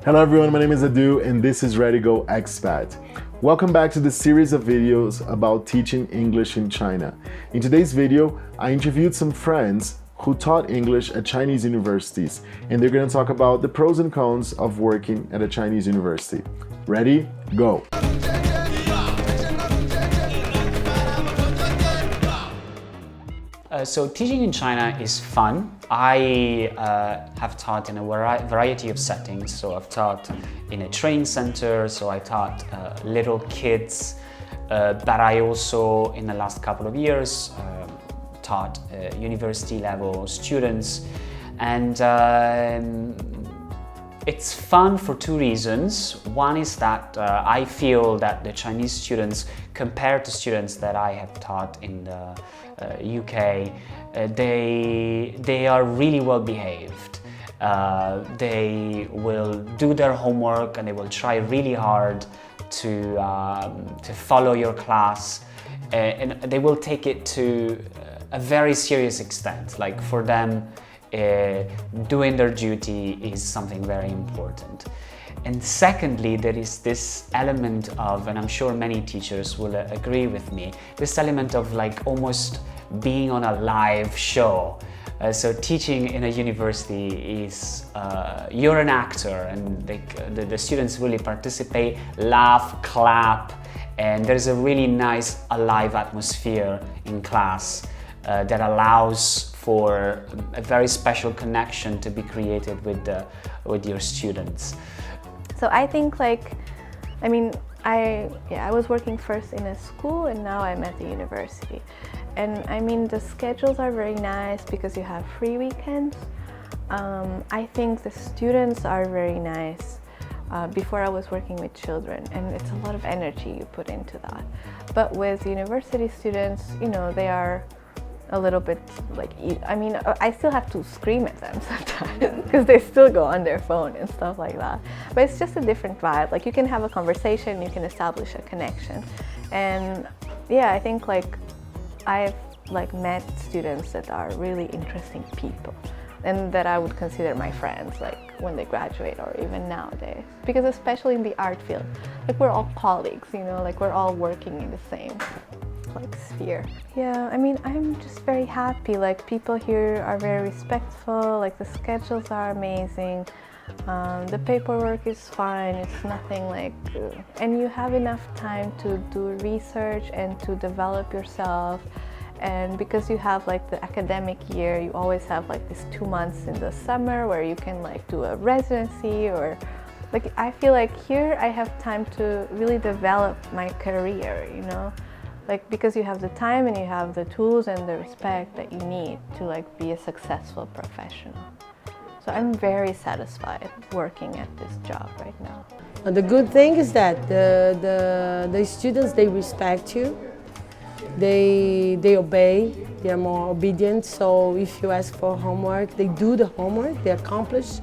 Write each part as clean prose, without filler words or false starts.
Hello everyone, my name is Adu and this is Ready Go Expat. Welcome back to the series of videos about teaching English in China. In today's video, I interviewed some friends who taught English at Chinese universities, and they're going to talk about the pros and cons of working at a Chinese university. Ready? Go! So teaching in China is fun. I have taught in a variety of settings. So I've taught in a training center, so I taught little kids, but I also, in the last couple of years, taught university level students. And it's fun for two reasons. One is that I feel that the Chinese students, compared to students that I have taught in the UK, they are really well behaved. They will do their homework and they will try really hard to follow your class, and they will take it to a very serious extent. Like for them, doing their duty is something very important. And secondly, there is this element of, and I'm sure many teachers will agree with me, this element of like almost being on a live show. So teaching in a university is, you're an actor, and the students really participate, laugh, clap, and there's a really nice alive atmosphere in class that allows for a very special connection to be created with your students. So I think I was working first in a school and now I'm at the university. And I mean, the schedules are very nice because you have free weekends. I think the students are very nice. Before I was working with children, and it's a lot of energy you put into that. But with university students, you know, they are a little bit like, I mean, I still have to scream at them sometimes because they still go on their phone and stuff like that. But it's just a different vibe. Like you can have a conversation, you can establish a connection. And yeah, I think like I've met students that are really interesting people and that I would consider my friends, like when they graduate or even nowadays. Because especially in the art field, like we're all colleagues, you know, like we're all working in the same sphere. Yeah, I mean, I'm just very happy. Like people here are very respectful, like the schedules are amazing, the paperwork is fine, it's nothing like, and you have enough time to do research and to develop yourself. And because you have like the academic year, you always have like these 2 months in the summer where you can like do a residency, or like I feel like here I have time to really develop my career, you know? Like because you have the time and you have the tools and the respect that you need to like be a successful professional. So I'm very satisfied working at this job right now. The good thing is that the students, they respect you, they obey, they are more obedient. So if you ask for homework, they do the homework, they accomplish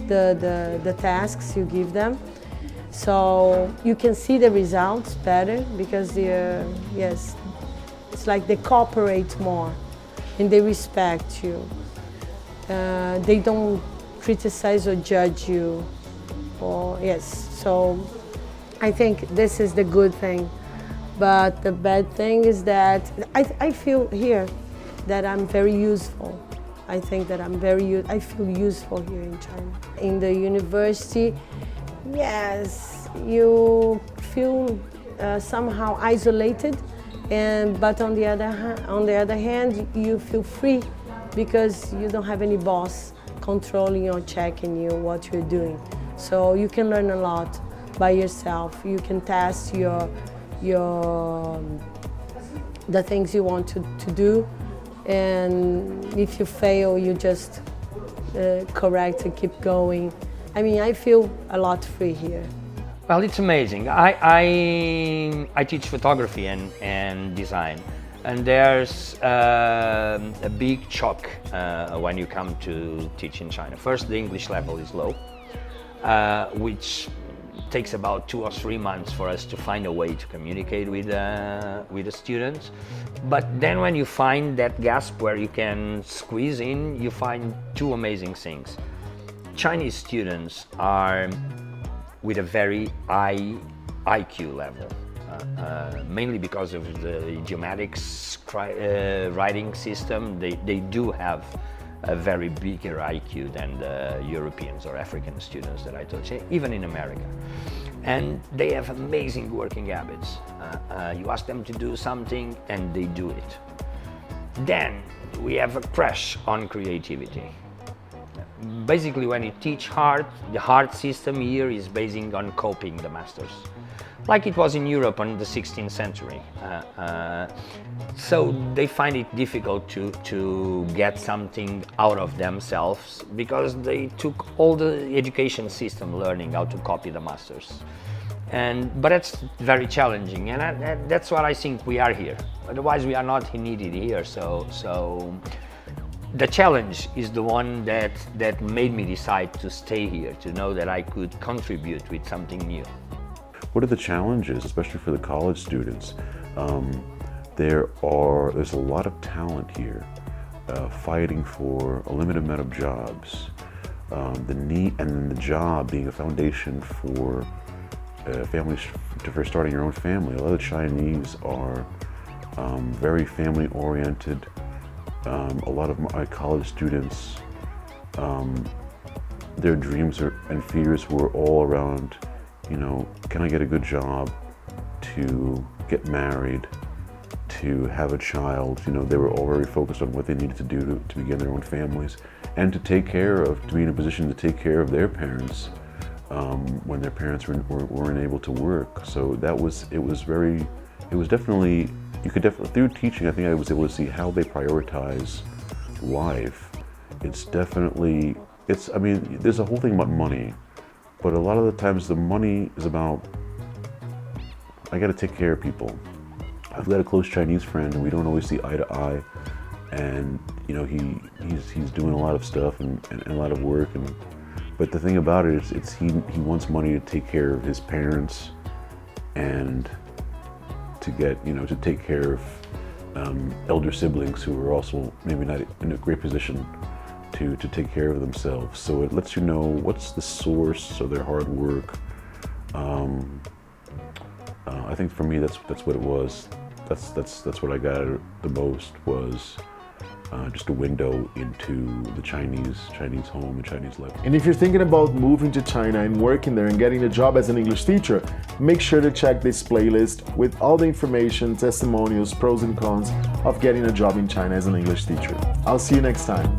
the tasks you give them. So you can see the results better because yes, it's like they cooperate more and they respect you. They don't criticize or judge you. So I think this is the good thing. But the bad thing is that I feel here that I'm very useful. I think that I feel useful here in China. In the university, yes, you feel somehow isolated, but on the other hand, you feel free because you don't have any boss controlling or checking you what you're doing. So you can learn a lot by yourself. You can test the things you want to do, and if you fail, you just correct and keep going. I mean, I feel a lot free here. Well, it's amazing. I teach photography and design, and there's a big shock when you come to teach in China. First, the English level is low, which takes about 2 or 3 months for us to find a way to communicate with the students. But then when you find that gasp where you can squeeze in, you find two amazing things. Chinese students are with a very high IQ level, mainly because of the geomatics writing system. They do have a very bigger IQ than the Europeans or African students that I taught, even in America. And they have amazing working habits. You ask them to do something and they do it. Then we have a crash on creativity. Basically, when you teach hard, the hard system here is basing on copying the masters, like it was in Europe in the 16th century. So they find it difficult to get something out of themselves because they took all the education system learning how to copy the masters. But it's very challenging, and that's what I think we are here. Otherwise, we are not needed here. So the challenge is the one that made me decide to stay here, to know that I could contribute with something new. What are the challenges, especially for the college students? There's a lot of talent here, fighting for a limited amount of jobs. The need and the job being a foundation for families for starting your own family. A lot of the Chinese are very family-oriented. A lot of my college students, their dreams and fears were all around, can I get a good job, to get married, to have a child. They were all very focused on what they needed to do to begin their own families and to be in a position to take care of their parents when their parents weren't able to work. So you could definitely, through teaching, I think I was able to see how they prioritize life. There's a whole thing about money, but a lot of the times the money is about, I gotta take care of people. I've got a close Chinese friend and we don't always see eye to eye, and he's doing a lot of stuff and a lot of work, but the thing about it is he wants money to take care of his parents and to take care of elder siblings who are also maybe not in a great position to take care of themselves. So it lets you know what's the source of their hard work. I think for me that's what it was. That's what I got the most, was just a window into the Chinese home and Chinese life. And if you're thinking about moving to China and working there and getting a job as an English teacher, make sure to check this playlist with all the information, testimonials, pros and cons of getting a job in China as an English teacher. I'll see you next time.